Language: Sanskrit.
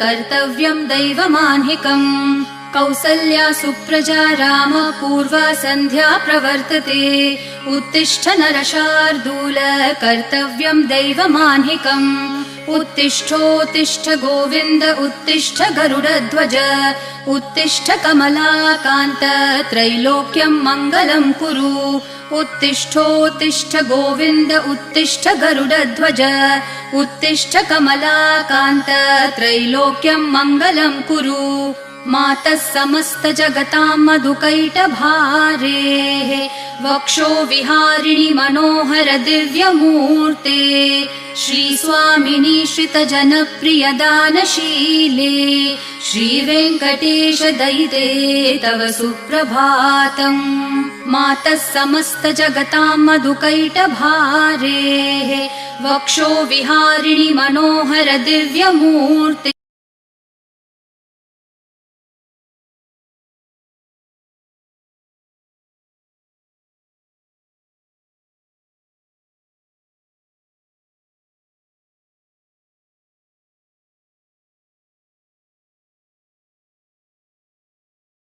कर्तव्यं दैवमान्हिकम् कौसल्या सुप्रजा राम पूर्वा सन्ध्या प्रवर्तते उत्तिष्ठ नरशार्दूल कर्तव्यं दैवमान्हिकम् उत्तिष्ठोत्तिष्ठ गोविन्द उत्तिष्ठ गरुडध्वज उत्तिष्ठ कमलाकान्त त्रैलोक्यं मङ्गलं कुरु उत्तिष्ठोत्तिष्ठ गोविन्द उत्तिष्ठ गरुडध्वज उत्तिष्ठ कमलाकान्त त्रैलोक्यं मङ्गलं कुरु मातः समस्त जगतां मधुकैटभारेः वक्षो विहारिणि मनोहर दिव्यमूर्ते श्रीस्वामिनि श्रितजनप्रिय दानशीले श्रीवेङ्कटेश दयिते तव सुप्रभातम् मातः समस्त जगतां मधुकैटभारेः वक्षो विहारिणि मनोहर दिव्यमूर्ते